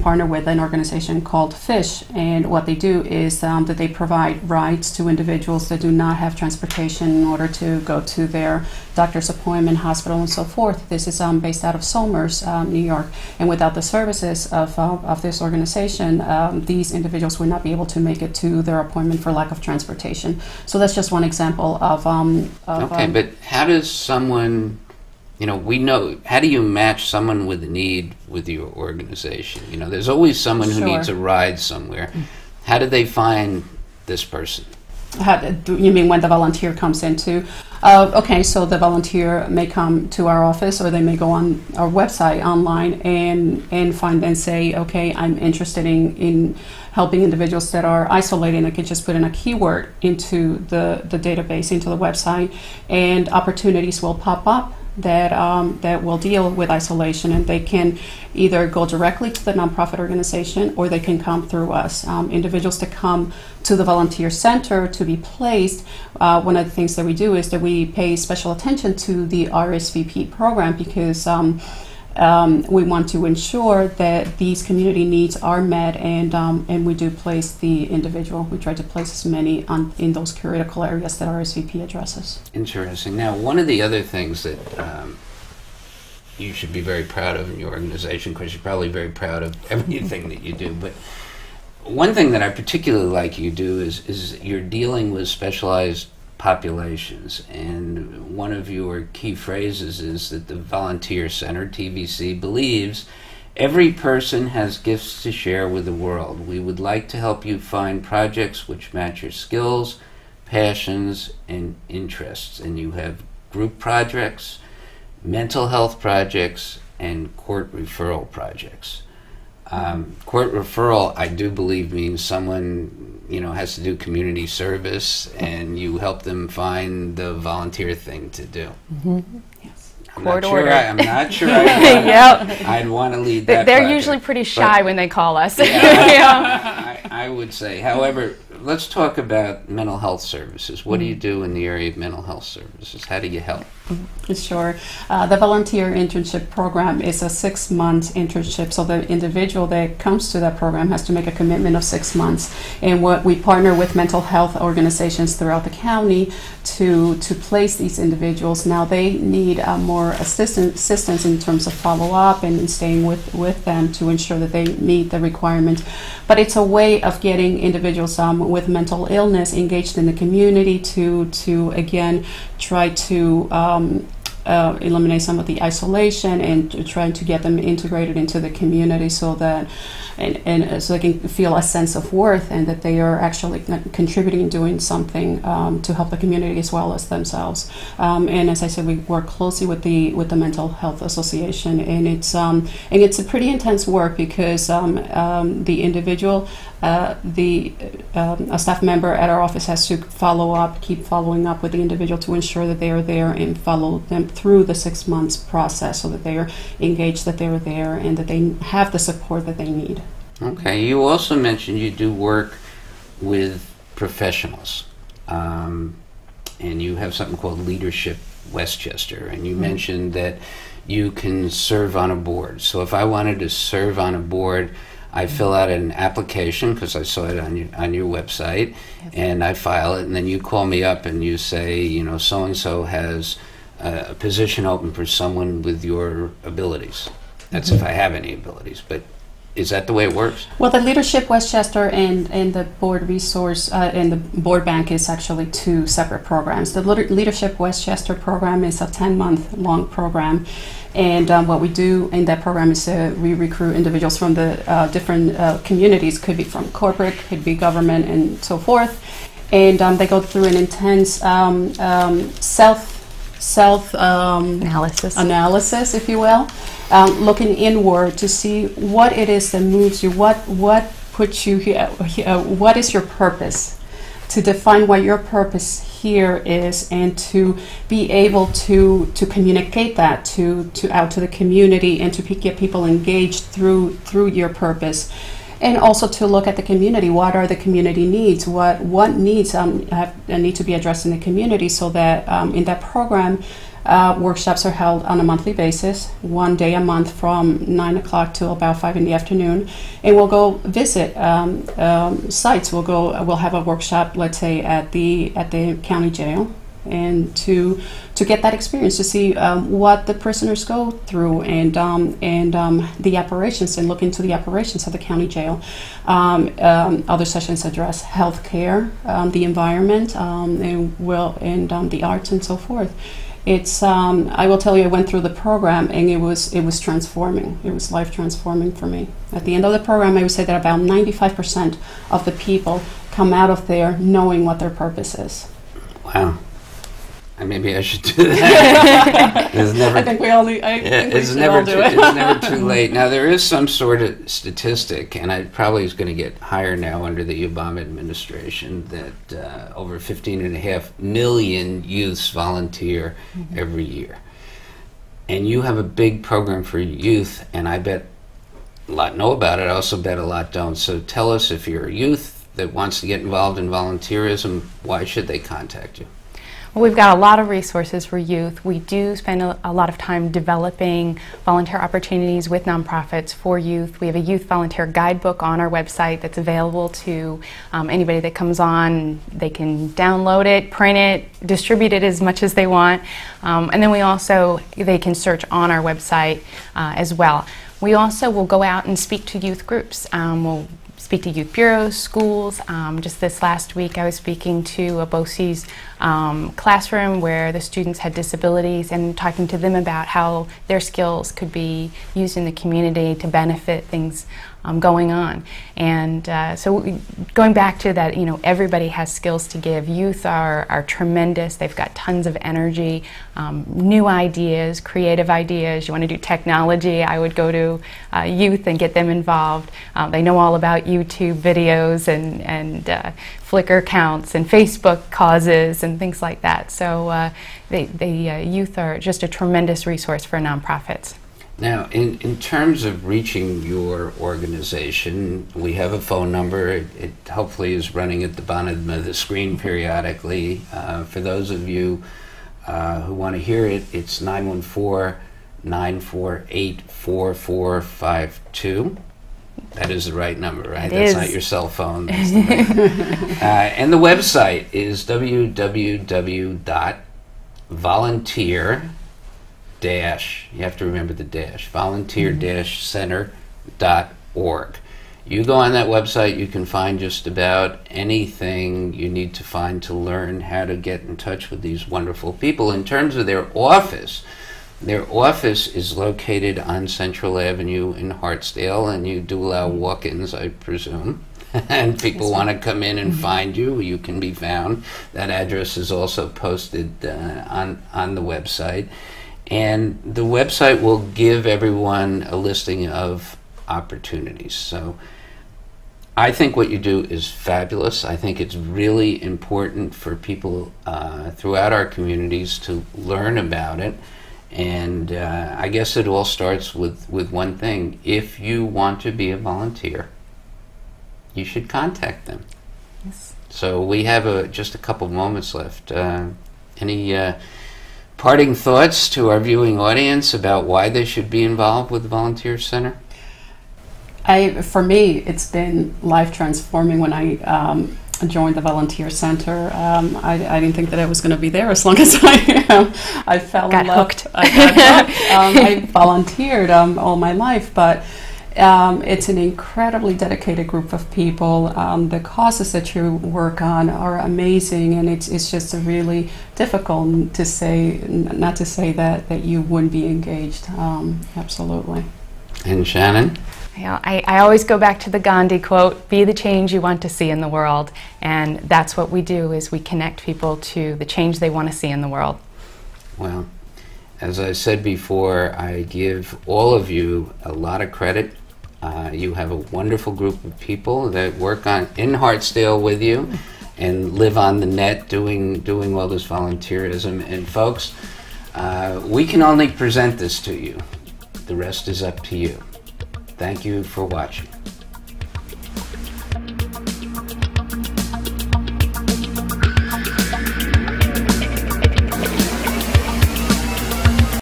partner with an organization called FISH, and what they do is that they provide rides to individuals that do not have transportation in order to go to their doctor's appointment, hospital, and so forth. This is based out of Somers, New York, and without the services of this organization, these individuals would not be able to make it to their appointment for lack of transportation. So that's just one example of okay, but how does someone, how do you match someone with a need with your organization? There's always someone who needs a ride somewhere. How do they find this person? You mean when the volunteer comes into? Okay, so the volunteer may come to our office, or they may go on our website online and find and say, okay, I'm interested in helping individuals that are isolated. And I can just put in a keyword into the database, into the website, and opportunities will pop up that will deal with isolation, and they can either go directly to the nonprofit organization, or they can come through us. Individuals that come to the volunteer center to be placed, one of the things that we do is that we pay special attention to the RSVP program, because we want to ensure that these community needs are met, and we do place the individual. We try to place as many in those critical areas that RSVP addresses. Interesting. Now, one of the other things that you should be very proud of in your organization, because you're probably very proud of everything that you do, but one thing that I particularly like you do is you're dealing with specialized populations, and one of your key phrases is that the Volunteer Center, TVC, believes every person has gifts to share with the world. We would like to help you find projects which match your skills, passions, and interests. And you have group projects, mental health projects, and court referral projects. Court referral, I do believe, means someone has to do community service, and you help them find the volunteer thing to do. Mm-hmm. Yes. I'm not sure I'd want to lead that. They're project, usually pretty shy when they call us. I would say. However, let's talk about mental health services. What do you do in the area of mental health services? How do you help? Sure. The volunteer internship program is a 6-month internship, so the individual that comes to that program has to make a commitment of 6 months. And what we partner with mental health organizations throughout the county to place these individuals. Now they need more assistance in terms of follow-up and staying with them to ensure that they meet the requirements. But it's a way of getting individuals with mental illness engaged in the community to again try to eliminate some of the isolation and trying to get them integrated into the community, so that so they can feel a sense of worth and that they are actually contributing, doing something to help the community as well as themselves. And as I said, we work closely with the Mental Health Association, and it's a pretty intense work, because the individual, a staff member at our office has to keep following up with the individual to ensure that they are there and follow them through the 6 months process, so that they are engaged, that they are there, and that they have the support that they need. Okay. You also mentioned you do work with professionals, and you have something called Leadership Westchester, and you mentioned that you can serve on a board. So if I wanted to serve on a board, I fill out an application, because I saw it on your website, and I file it, and then you call me up and you say, so-and-so has a position open for someone with your abilities. That's if I have any abilities, but is that the way it works? Well, the Leadership Westchester and the Board Resource and the Board Bank is actually 2 separate programs. The Leadership Westchester program is a 10-month long program, and what we do in that program is we recruit individuals from the different communities. Could be from corporate, could be government, and so forth. And they go through an intense self-analysis, if you will, looking inward to see what it is that moves you, what puts you here, what is your purpose, to define what your purpose here is, and to be able to communicate that to out to the community, and to get people engaged through your purpose. And also to look at the community. What are the community needs? What needs need to be addressed in the community, so that in that program, Workshops are held on a monthly basis, 1 day a month from 9 o'clock till about 5 in the afternoon. And we'll go visit sites. We'll have a workshop, let's say, at the county jail, and to get that experience, to see what the prisoners go through, and the operations, and look into the operations of the county jail. Other sessions address healthcare, the environment, and the arts and so forth. It's I will tell you, I went through the program, and it was transforming. It was life transforming for me. At the end of the program, I would say that about 95% of the people come out of there knowing what their purpose is. Wow. Maybe I should do that. I think we all need. It's never too late. Now, there is some sort of statistic, and it probably is going to get higher now under the Obama administration, that over 15.5 million youths volunteer every year. And you have a big program for youth, and I bet a lot know about it. I also bet a lot don't. So tell us, if you're a youth that wants to get involved in volunteerism, why should they contact you? Well, we've got a lot of resources for youth. We do spend a lot of time developing volunteer opportunities with nonprofits for youth. We have a youth volunteer guidebook on our website that's available to anybody that comes on. They can download it, print it, distribute it as much as they want. And then they can search on our website as well. We also will go out and speak to youth groups. We'll speak to youth bureaus, schools. Just this last week I was speaking to a BOCES classroom where the students had disabilities, and talking to them about how their skills could be used in the community to benefit things going on. And so going back to that, everybody has skills to give. Youth are tremendous. They've got tons of energy, new ideas, creative ideas. You want to do technology, I would go to youth and get them involved. They know all about YouTube videos and Flickr accounts and Facebook causes and things like that. So the youth are just a tremendous resource for nonprofits. Now, in terms of reaching your organization, we have a phone number. It hopefully is running at the bottom of the screen periodically. For those of you who want to hear it, it's 914-948-4452. That is the right number, right? That's not your cell phone. That's the right. And the website is www.volunteer- you have to remember the dash, volunteer-center.org. You go on that website, you can find just about anything you need to find to learn how to get in touch with these wonderful people. In terms of their office is located on Central Avenue in Hartsdale, and you do allow walk-ins, I presume. And people want to come in and find you, you can be found. That address is also posted on the website. And the website will give everyone a listing of opportunities. So I think what you do is fabulous. I think it's really important for people throughout our communities to learn about it. And I guess it all starts with one thing. If you want to be a volunteer, you should contact them. Yes. So we have just a couple moments left. Any parting thoughts to our viewing audience about why they should be involved with the Volunteer Center? For me, it's been life transforming when I joined the Volunteer Center. I didn't think that I was going to be there as long as I am. I fell in love. Hooked. I got hooked. I volunteered all my life, but it's an incredibly dedicated group of people. The causes that you work on are amazing, and it's just really difficult to say, not to say that you wouldn't be engaged. Absolutely. And Shannon? I always go back to the Gandhi quote, be the change you want to see in the world. And that's what we do, is we connect people to the change they want to see in the world. Well, as I said before, I give all of you a lot of credit. You have a wonderful group of people that work in Hartsdale with you and live on the net doing all this volunteerism. And folks, we can only present this to you. The rest is up to you. Thank you for watching.